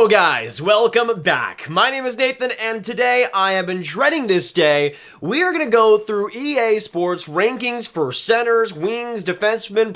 Hello guys, welcome back. My name is Nathan and today I have been dreading this day. We are going to go through EA Sports rankings for centers, wings, defensemen,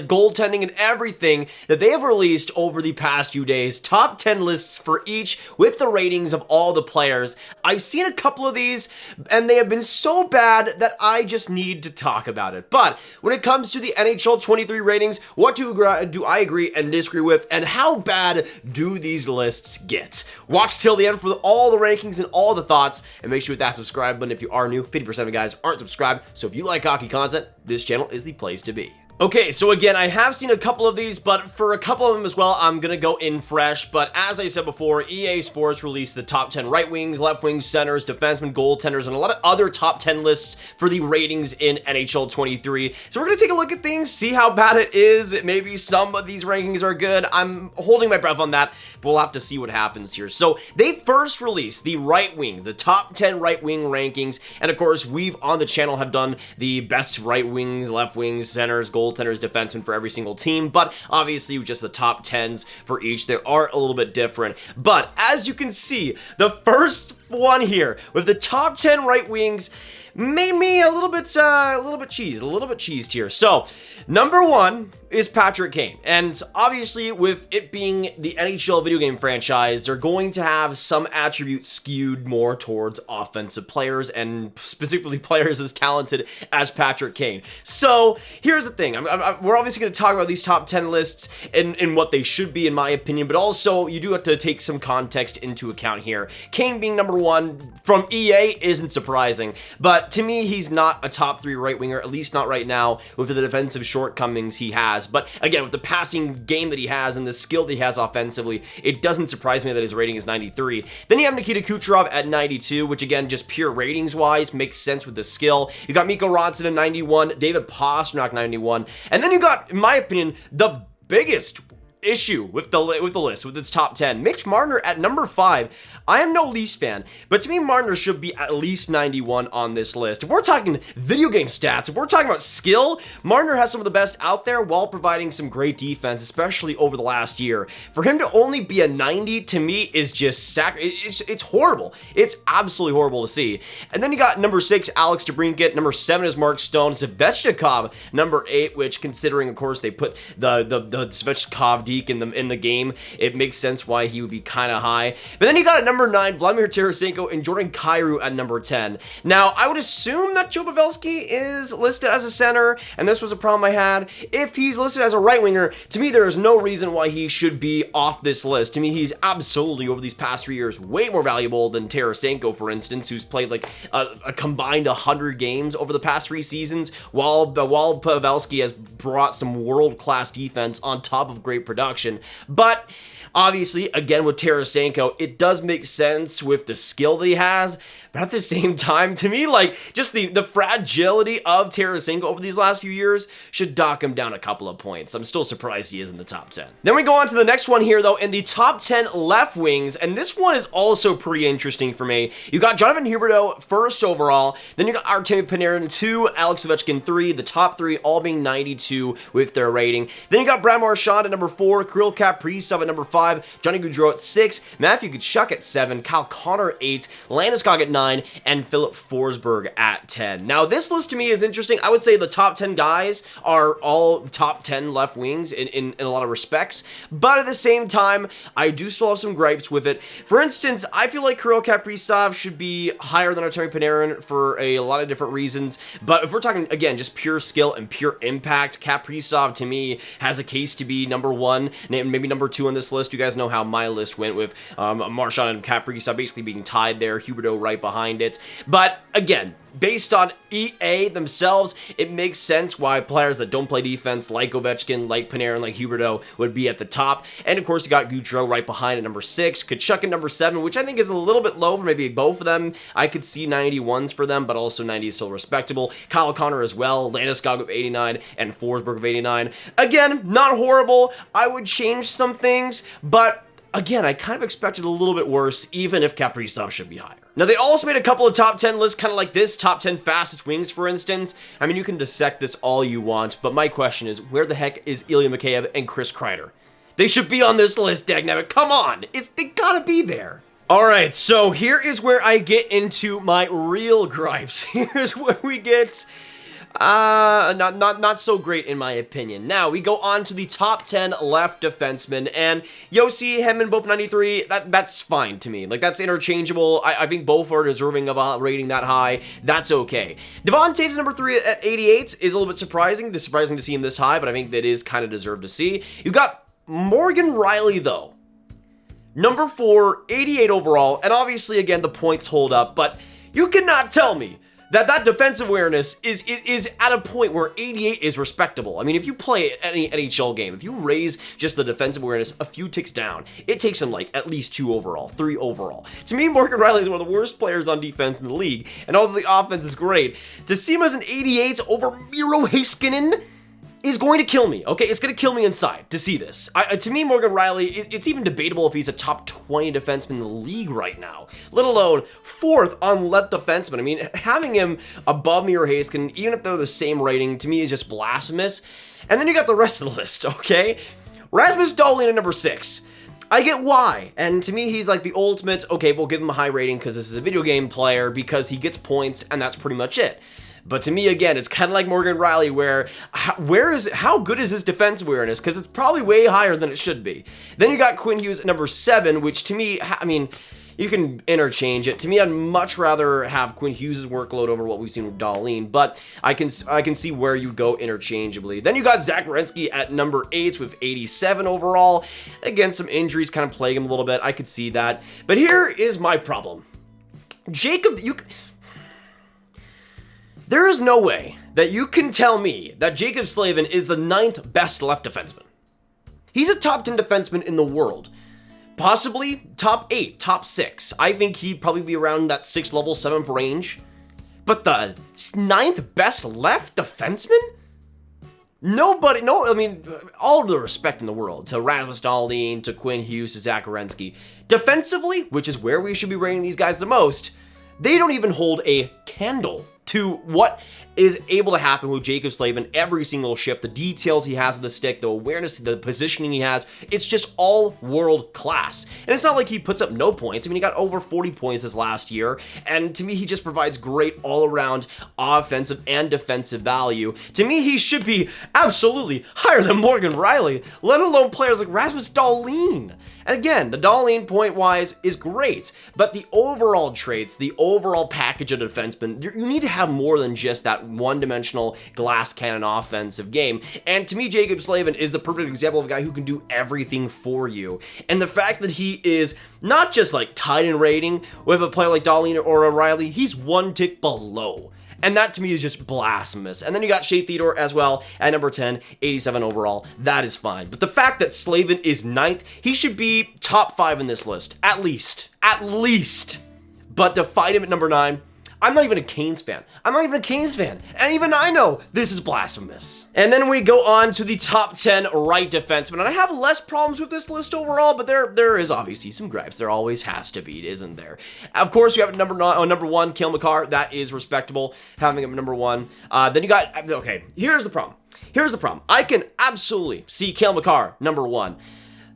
goaltending, and everything that they have released over the past few days. Top 10 lists for each with the ratings of all the players. I've seen a couple of these and they have been so bad that I just need to talk about it. But when it comes to the NHL 23 ratings, what do I agree and disagree with, and how bad do these lists get? Watch till the end for all the rankings and all the thoughts, and make sure you hit that subscribe button if you are new. 50% of you guys aren't subscribed, so if you like hockey content, this channel is the place to be. Okay, so again, I have seen a couple of these, but for a couple of them as well, I'm gonna go in fresh. But as I said before, EA Sports released the top 10 right wings, left wings, centers, defensemen, goaltenders, and a lot of other top 10 lists for the ratings in NHL 23. So we're gonna take a look at things, see how bad it is. Maybe some of these rankings are good. I'm holding my breath on that, but we'll have to see what happens here. So they first released the right wing, the top 10 right wing rankings, and of course, we've on the channel have done the best right wings, left wings, centers, goaltenders, defensemen for every single team, but obviously just the top 10s for each. They are a little bit different, but as you can see, the first one here with the top 10 right wings made me a little bit cheesed here. So number one is Patrick Kane, and obviously with it being the NHL video game franchise, they're going to have some attributes skewed more towards offensive players, and specifically players as talented as Patrick Kane. So here's the thing, we're obviously going to talk about these top 10 lists and what they should be in my opinion, but also you do have to take some context into account here. Kane being number one from EA isn't surprising, but to me, he's not a top 3 right winger, at least not right now with the defensive shortcomings he has. But again, with the passing game that he has and the skill that he has offensively, it doesn't surprise me that his rating is 93. Then you have Nikita Kucherov at 92, which again, just pure ratings wise, makes sense with the skill. You got Mikko Rantanen at 91, David Pastrnak 91, and then you got, in my opinion, the biggest issue with the list, with its top 10. Mitch Marner at number 5. I am no Leafs fan, but to me, Marner should be at least 91 on this list. If we're talking video game stats, if we're talking about skill, Marner has some of the best out there while providing some great defense, especially over the last year. For him to only be a 90, to me, is just it's horrible. It's absolutely horrible to see. And then you got number 6, Alex DeBrincat. Number 7 is Mark Stone. Svechnikov, number 8, which considering, of course, they put the Svechnikov in the game, it makes sense why he would be kind of high. But then you got at number 9, Vladimir Tarasenko and Jordan Kyrou at number 10. Now, I would assume that Joe Pavelski is listed as a center, and this was a problem I had. If he's listed as a right winger, to me, there is no reason why he should be off this list. To me, he's absolutely, over these past 3 years, way more valuable than Tarasenko, for instance, who's played like a combined 100 games over the past 3 seasons, while Pavelski has brought some world-class defense on top of great production. But obviously, again, with Tarasenko, it does make sense with the skill that he has, but at the same time, to me, like, just the fragility of Tarasenko over these last few years should dock him down a couple of points. I'm still surprised he is in the top 10. Then we go on to the next one here, though, in the top 10 left wings, and this one is also pretty interesting for me. You got Jonathan Huberdeau first overall, then you got Artemi Panarin 2, Alex Ovechkin 3, the top 3 all being 92 with their rating. Then you got Brad Marchand at number 4, Kirill Kaprizov at number 5, Johnny Gaudreau at 6, Matthew Tkachuk at 7, Kyle Connor 8, Landeskog at 9, and Philip Forsberg at 10. Now, this list to me is interesting. I would say the top 10 guys are all top 10 left wings in a lot of respects, but at the same time, I do still have some gripes with it. For instance, I feel like Kirill Kaprizov should be higher than Artemi Panarin for a lot of different reasons, but if we're talking, again, just pure skill and pure impact, Kaprizov, to me, has a case to be number 1, maybe number 2 on this list. You guys know how my list went with Marchand and Kaprizov basically being tied there, Huberdeau right behind it. But again, based on EA themselves, it makes sense why players that don't play defense, like Ovechkin, like Panarin, like Huberdeau, would be at the top. And of course, you got Gaudreau right behind at number 6, Tkachuk at number 7, which I think is a little bit low for maybe both of them. I could see 91s for them, but also 90 is still respectable. Kyle Connor as well, Landeskog of 89, and Forsberg of 89. Again, not horrible. I would change some things, but again, I kind of expected a little bit worse, even if Kaprizov should be higher. Now, they also made a couple of top 10 lists, kind of like this, top 10 fastest wings, for instance. I mean, you can dissect this all you want, but my question is, where the heck is Ilya Mikheyev and Chris Kreider? They should be on this list, dagnabbit. Come on. They gotta be there. Alright, so here is where I get into my real gripes. Here's where we get... not so great in my opinion. Now, we go on to the top 10 left defensemen, and Yossi, Hedman, both 93, that's fine to me. Like, that's interchangeable. I think both are deserving of a rating that high. That's okay. Devontae's number 3 at 88 is a little bit surprising. It's surprising to see him this high, but I think that is kind of deserved to see. You've got Morgan Rielly, though. Number 4, 88 overall, and obviously, again, the points hold up, but you cannot tell me that defensive awareness is at a point where 88 is respectable. I mean, if you play any NHL game, if you raise just the defensive awareness a few ticks down, it takes him like at least 2 overall, 3 overall. To me, Morgan Rielly is one of the worst players on defense in the league, and although the offense is great, to see him as an 88 over Miro Heiskanen is going to kill me, okay? It's going to kill me inside to see this. To me, Morgan Rielly, it's even debatable if he's a top 20 defenseman in the league right now, let alone 4th on left defenseman. I mean, having him above me or Heiskanen, even if they're the same rating, to me is just blasphemous. And then you got the rest of the list, okay? Rasmus Dahlin at number 6. I get why, and to me, he's like the ultimate, okay, we'll give him a high rating because this is a video game player, because he gets points, and that's pretty much it. But to me, again, it's kind of like Morgan Rielly, where how good is his defense awareness? Because it's probably way higher than it should be. Then you got Quinn Hughes at number 7, which to me, I mean, you can interchange it. To me, I'd much rather have Quinn Hughes' workload over what we've seen with Dahlin, but I can see where you go interchangeably. Then you got Zach Werenski at number 8 with 87 overall. Again, some injuries kind of plague him a little bit. I could see that. But here is my problem. Jaccob, there is no way that you can tell me that Jaccob Slavin is the 9th best left defenseman. He's a top 10 defenseman in the world. Possibly top 8, top 6. I think he'd probably be around that 6th level, 7th range. But the 9th best left defenseman? I mean, all the respect in the world to Rasmus Dahlin, to Quinn Hughes, to Zach Werenski. Defensively, which is where we should be rating these guys the most, they don't even hold a candle to what is able to happen with Jaccob Slavin every single shift, the details he has with the stick, the awareness, the positioning he has. It's just all world class. And it's not like he puts up no points. I mean, he got over 40 points this last year, and to me, he just provides great all-around offensive and defensive value. To me, he should be absolutely higher than Morgan Rielly, let alone players like Rasmus Dahlin. And again, the Dahlin point-wise is great, but the overall traits, the overall package of defensemen, you need to have more than just that one-dimensional glass cannon offensive game. And to me, Jaccob Slavin is the perfect example of a guy who can do everything for you. And the fact that he is not just like tied in rating with a player like Dahlin or a Rielly, he's one tick below. And that to me is just blasphemous. And then you got Shea Theodore as well at number 10, 87 overall. That is fine. But the fact that Slavin is 9th, he should be top 5 in this list. At least. At least. But to fight him at number 9, I'm not even a Canes fan. And even I know this is blasphemous. And then we go on to the top 10 right defensemen. And I have less problems with this list overall, but there is obviously some gripes. There always has to be, isn't there? Of course, you have number 1, Cale Makar. That is respectable, having him number 1. Then you got, okay, here's the problem. I can absolutely see Cale Makar number 1.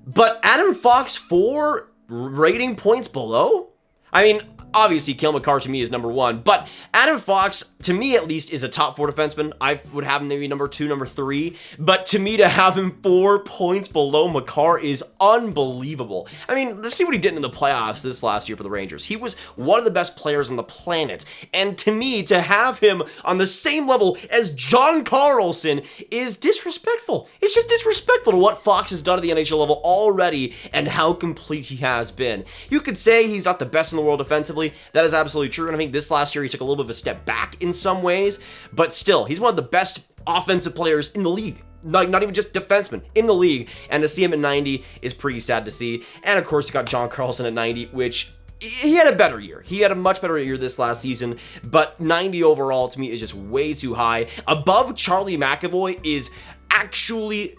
But Adam Fox 4 rating points below? I mean, obviously, Cale Makar to me is number 1, but Adam Fox, to me at least, is a top 4 defenseman. I would have him maybe number 2, number 3, but to me to have him 4 points below Makar is unbelievable. I mean, let's see what he did in the playoffs this last year for the Rangers. He was one of the best players on the planet, and to me, to have him on the same level as John Carlson is disrespectful. It's just disrespectful to what Fox has done at the NHL level already and how complete he has been. You could say he's not the best in the world defensively. That is absolutely true, and I think this last year he took a little bit of a step back in some ways, but still, he's one of the best offensive players in the league. Not even just defenseman, in the league, and to see him at 90 is pretty sad to see. And of course, you got John Carlson at 90, which he had a better year. He had a much better year this last season, but 90 overall to me is just way too high. Above Charlie McAvoy is actually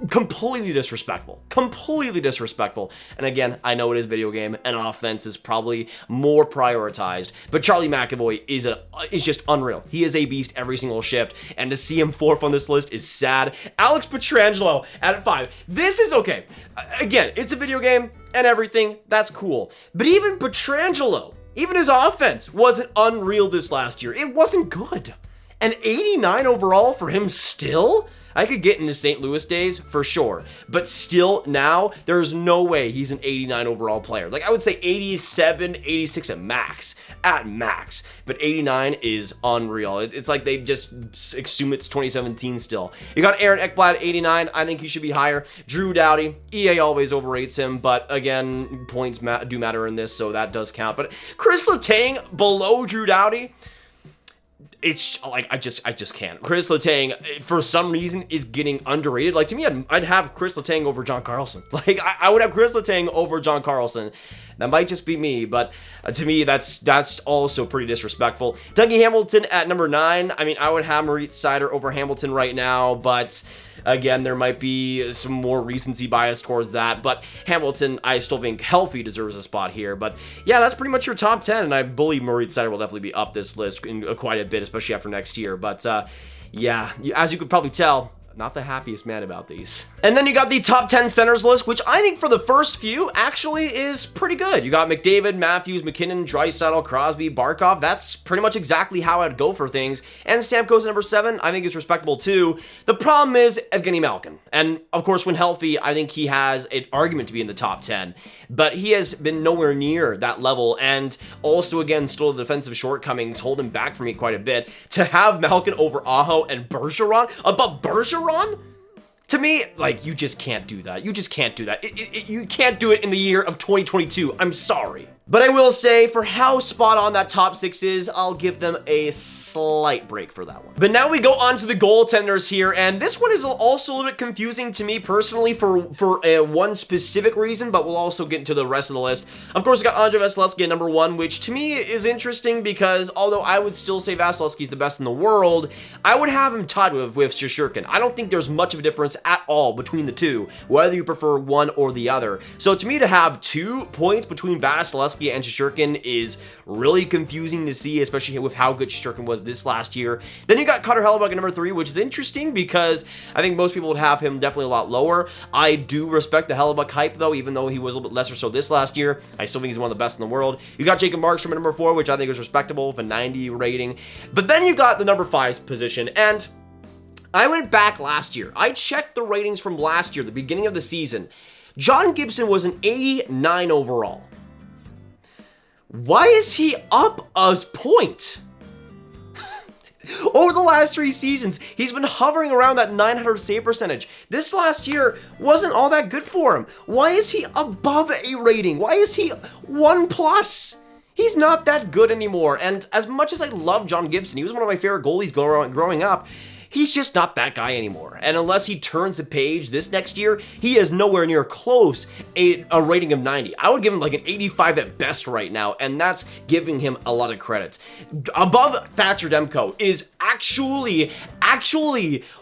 completely disrespectful. Completely disrespectful. And again, I know it is a video game, and offense is probably more prioritized, but Charlie McAvoy is just unreal. He is a beast every single shift, and to see him fourth on this list is sad. Alex Pietrangelo at 5. This is okay. Again, it's a video game and everything. That's cool. But even Pietrangelo, even his offense wasn't unreal this last year. It wasn't good. An 89 overall for him still? I could get into St. Louis days for sure, but still now, there's no way he's an 89 overall player. Like, I would say 87, 86 at max, but 89 is unreal. It's like they just assume it's 2017 still. You got Aaron Ekblad at 89. I think he should be higher. Drew Doughty, EA always overrates him, but again, points do matter in this, so that does count. But Chris Letang below Drew Doughty, it's like, I just can't. Chris Letang, for some reason, is getting underrated. Like, to me, I'd have Chris Letang over John Carlson. Like, I would have Chris Letang over John Carlson. That might just be me, but to me, that's also pretty disrespectful. Dougie Hamilton at number 9. I mean, I would have Moritz Seider over Hamilton right now, but again, there might be some more recency bias towards that. But Hamilton, I still think healthy deserves a spot here. But yeah, that's pretty much your top 10, and I believe Moritz Seider will definitely be up this list in quite a bit, especially after next year. But yeah, as you could probably tell, not the happiest man about these. And then you got the top 10 centers list, which I think for the first few actually is pretty good. You got McDavid, Matthews, MacKinnon, Draisaitl, Crosby, Barkov. That's pretty much exactly how I'd go for things. And Stamkos at number 7, I think is respectable too. The problem is Evgeny Malkin. And of course, when healthy, I think he has an argument to be in the top 10. But he has been nowhere near that level. And also, again, still the defensive shortcomings hold him back for me quite a bit. To have Malkin over Aho and Bergeron, above Bergeron? To me, like, you just can't do that. You just can't do that. You can't do it in the year of 2022. I'm sorry. But I will say, for how spot on that top 6 is, I'll give them a slight break for that one. But now we go on to the goaltenders here, and this one is also a little bit confusing to me personally for one specific reason, but we'll also get into the rest of the list. Of course, we got Andrei Vasilevskiy at number 1, which to me is interesting because although I would still say Vasilevsky's the best in the world, I would have him tied with Shesterkin. I don't think there's much of a difference at all between the two, whether you prefer one or the other. So to me, to have 2 points between Vasilevskiy and Shesterkin is really confusing to see, especially with how good Shesterkin was this last year. Then you got Cutter Hellebuyck at number 3, which is interesting because I think most people would have him definitely a lot lower. I do respect the Hellebuyck hype, though, even though he was a little bit lesser so this last year. I still think he's one of the best in the world. You got Jacob Markstrom at number 4, which I think is respectable with a 90 rating. But then you got the number 5 position, and I went back last year. I checked the ratings from last year, the beginning of the season. John Gibson was an 89 overall. Why is he up a point? Over the last 3 seasons, he's been hovering around that 900 save percentage. This last year wasn't all that good for him. Why is he above a rating? Why is he 1+? He's not that good anymore. And as much as I love John Gibson, he was one of my favorite goalies growing up, he's just not that guy anymore. And unless he turns a page this next year, he is nowhere near close a rating of 90. I would give him like an 85 at best right now, and that's giving him a lot of credit. Above Thatcher Demko is actually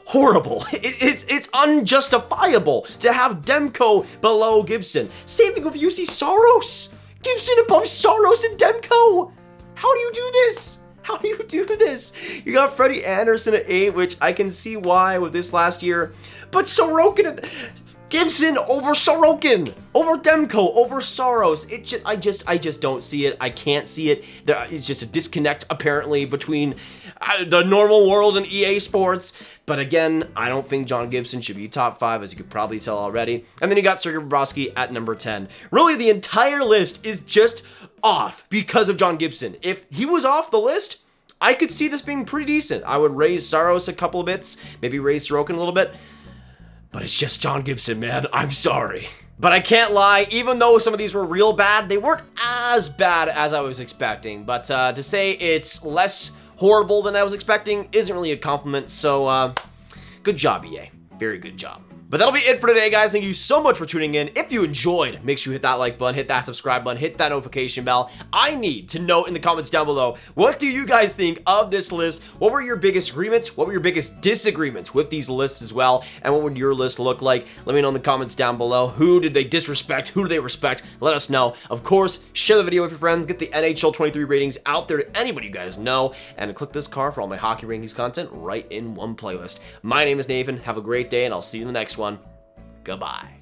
horrible. It's unjustifiable to have Demko below Gibson. Same thing with UC Saros. Gibson above Saros and Demko. How do you do this? How do you do this? You got Freddie Anderson at 8, which I can see why with this last year. But Sorokin and Gibson over Sorokin, over Demko, over Saros. I just don't see it. I can't see it. It's just a disconnect apparently between the normal world and EA Sports. But again, I don't think John Gibson should be top 5, as you could probably tell already. And then you got Sergei Bobrovsky at number 10. Really, the entire list is just off because of John Gibson. If he was off the list, I could see this being pretty decent. I would raise Saros a couple of bits, maybe raise Sorokin a little bit. But it's just John Gibson, man. I'm sorry. But I can't lie, even though some of these were real bad, they weren't as bad as I was expecting. But to say it's less horrible than I was expecting isn't really a compliment, so good job, EA. Very good job. But that'll be it for today, guys. Thank you so much for tuning in. If you enjoyed, make sure you hit that like button, hit that subscribe button, hit that notification bell. I need to know in the comments down below, what do you guys think of this list? What were your biggest agreements? What were your biggest disagreements with these lists as well? And what would your list look like? Let me know in the comments down below. Who did they disrespect? Who do they respect? Let us know. Of course, share the video with your friends. Get the NHL 23 ratings out there to anybody you guys know. And click this card for all my hockey rankings content right in one playlist. My name is Nathan. Have a great day, and I'll see you in the next one. Goodbye.